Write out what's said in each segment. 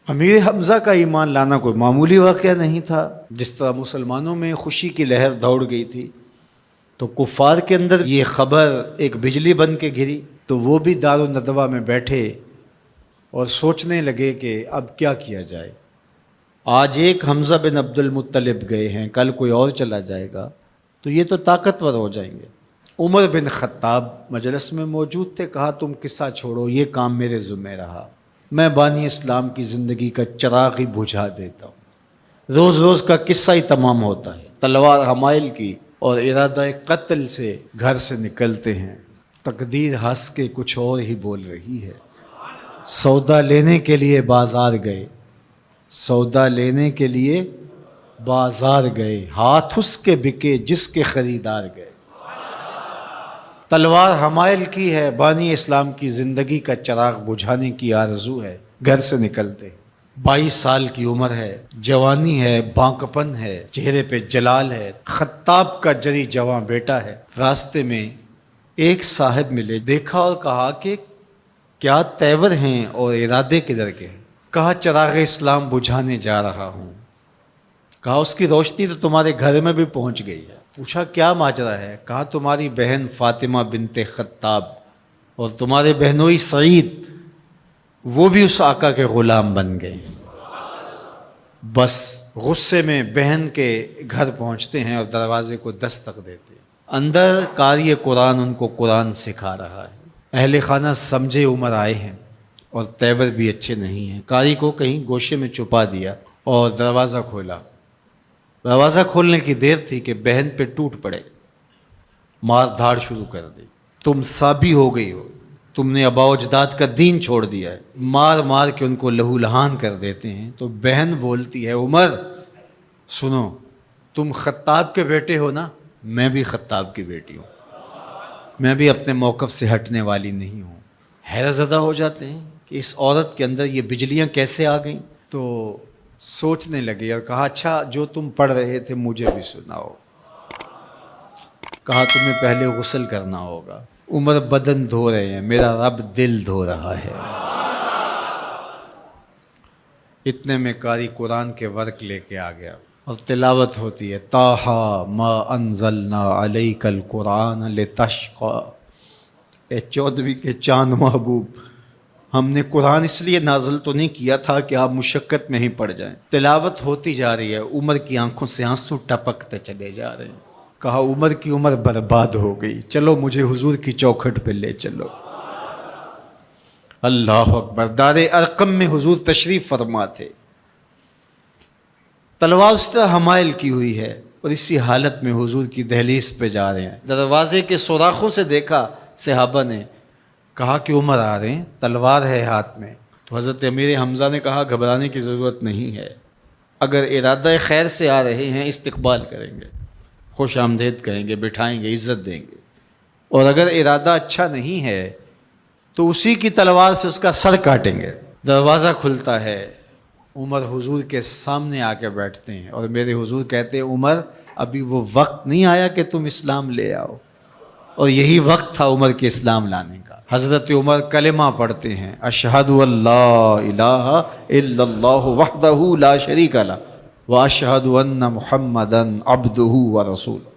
امیر حمزہ کا ایمان لانا کوئی معمولی واقعہ نہیں تھا۔ جس طرح مسلمانوں میں خوشی کی لہر دوڑ گئی تھی تو کفار کے اندر یہ خبر ایک بجلی بن کے گری، تو وہ بھی دار الندوہ میں بیٹھے اور سوچنے لگے کہ اب کیا کیا جائے۔ آج ایک حمزہ بن عبد المطلب گئے ہیں، کل کوئی اور چلا جائے گا تو یہ تو طاقتور ہو جائیں گے۔ عمر بن خطاب مجلس میں موجود تھے، کہا تم قصہ چھوڑو، یہ کام میرے ذمہ رہا، میں بانی اسلام کی زندگی کا چراغ ہی بجھا دیتا ہوں۔ روز روز کا قصہ ہی تمام ہوتا ہے، تلوار حمائل کی اور ارادہ قتل سے گھر سے نکلتے ہیں، تقدیر ہنس کے کچھ اور ہی بول رہی ہے۔ سودا لینے کے لیے بازار گئے، سودا لینے کے لیے بازار گئے، ہاتھ اس کے بکے جس کے خریدار گئے۔ تلوار حمائل کی ہے، بانی اسلام کی زندگی کا چراغ بجھانے کی آرزو ہے، گھر سے نکلتے 22 سال کی عمر ہے، جوانی ہے، بانکپن ہے، چہرے پہ جلال ہے، خطاب کا جری جواں بیٹا ہے۔ راستے میں ایک صاحب ملے، دیکھا اور کہا کہ کیا تیور ہیں اور ارادے کدھر کے ہیں؟ کہا چراغ اسلام بجھانے جا رہا ہوں۔ کہا اس کی روشنی تو تمہارے گھر میں بھی پہنچ گئی ہے۔ پوچھا کیا ماجرا ہے؟ کہا تمہاری بہن فاطمہ بنت خطاب اور تمہارے بہنوئی سعید وہ بھی اس آقا کے غلام بن گئے۔ بس غصے میں بہن کے گھر پہنچتے ہیں اور دروازے کو دستک دیتے ہیں۔ اندر قاری قرآن ان کو قرآن سکھا رہا ہے۔ اہل خانہ سمجھے عمر آئے ہیں اور تیور بھی اچھے نہیں ہیں، قاری کو کہیں گوشے میں چھپا دیا اور دروازہ کھولا۔ دروازہ کھولنے کی دیر تھی کہ بہن پہ ٹوٹ پڑے، مار دھاڑ شروع کر دی۔ تم سابی ہو گئی ہو، تم نے آباء و اجداد کا دین چھوڑ دیا ہے۔ مار مار کے ان کو لہو لہان کر دیتے ہیں۔ تو بہن بولتی ہے عمر سنو، تم خطاب کے بیٹے ہو نا، میں بھی خطاب کی بیٹی ہوں، میں بھی اپنے موقف سے ہٹنے والی نہیں ہوں۔ حیرت زدہ ہو جاتے ہیں کہ اس عورت کے اندر یہ بجلیاں کیسے آ گئیں۔ تو سوچنے لگے اور کہا اچھا جو تم پڑھ رہے تھے مجھے بھی سناؤ۔ کہا تمہیں پہلے غسل کرنا ہوگا۔ عمر بدن دھو رہے ہیں، میرا رب دل دھو رہا ہے۔ اتنے میں قاری قرآن کے ورق لے کے آ گیا اور تلاوت ہوتی ہے، طٰہٰ ما انزلنا علیک القرآن لتشقیٰ، اے 14ویں کے چاند محبوب، ہم نے قرآن اس لیے نازل تو نہیں کیا تھا کہ آپ مشقت میں ہی پڑ جائیں۔ تلاوت ہوتی جا رہی ہے، عمر کی آنکھوں سے آنسو ٹپکتے چلے جا رہے ہیں۔ کہا عمر کی عمر برباد ہو گئی، چلو مجھے حضور کی چوکھٹ پہ لے چلو۔ اللہ اکبر۔ دار ارقم میں حضور تشریف فرما تھے، تلوار اس طرح حمائل کی ہوئی ہے اور اسی حالت میں حضور کی دہلیز پہ جا رہے ہیں۔ دروازے کے سوراخوں سے دیکھا صحابہ نے، کہا کہ عمر آ رہے ہیں، تلوار ہے ہاتھ میں۔ تو حضرت امیر حمزہ نے کہا گھبرانے کی ضرورت نہیں ہے، اگر ارادہ خیر سے آ رہے ہیں استقبال کریں گے، خوش آمدید کہیں گے، بٹھائیں گے، عزت دیں گے، اور اگر ارادہ اچھا نہیں ہے تو اسی کی تلوار سے اس کا سر کاٹیں گے۔ دروازہ کھلتا ہے، عمر حضور کے سامنے آ کے بیٹھتے ہیں اور میرے حضور کہتے ہیں عمر ابھی وہ وقت نہیں آیا کہ تم اسلام لے آؤ، اور یہی وقت تھا عمر کے اسلام لانے کا۔ حضرت عمر کلمہ پڑھتے ہیں، اشہد ان لا الہ الا اللہ وحدہ لا شریک لہ واشہد ان محمدا عبدہ ورسولہ۔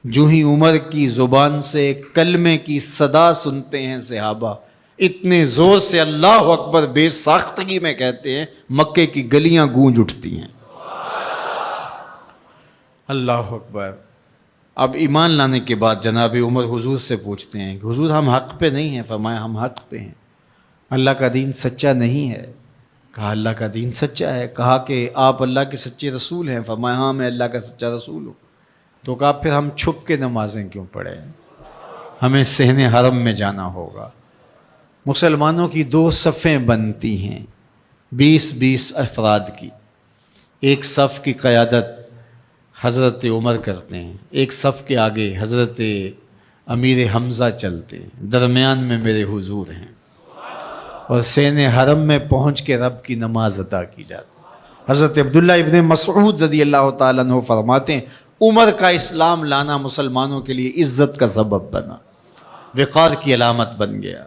جو ہی عمر کی زبان سے کلمے کی صدا سنتے ہیں صحابہ، اتنے زور سے اللہ اکبر بے ساختگی میں کہتے ہیں مکے کی گلیاں گونج اٹھتی ہیں۔ اللہ اکبر۔ اب ایمان لانے کے بعد جناب عمر حضور سے پوچھتے ہیں کہ حضور ہم حق پہ نہیں ہیں؟ فرمایا ہم حق پہ ہیں، اللہ کا دین سچا نہیں ہے؟ کہا اللہ کا دین سچا ہے۔ کہا کہ آپ اللہ کے سچے رسول ہیں؟ فرمایا ہاں میں اللہ کا سچا رسول ہوں۔ تو کہا پھر ہم چھپ کے نمازیں کیوں پڑھیں؟ ہمیں صحن حرم میں جانا ہوگا۔ مسلمانوں کی 2 صفیں بنتی ہیں، 20 افراد کی، ایک صف کی قیادت حضرت عمر کرتے ہیں، ایک صف کے آگے حضرت امیر حمزہ چلتے ہیں، درمیان میں میرے حضور ہیں، اور صحن حرم میں پہنچ کے رب کی نماز ادا کی جاتی ہے۔ حضرت عبداللہ ابن مسعود رضی اللہ تعالیٰ عنہ فرماتے ہیں عمر کا اسلام لانا مسلمانوں کے لیے عزت کا سبب بنا، وقار کی علامت بن گیا۔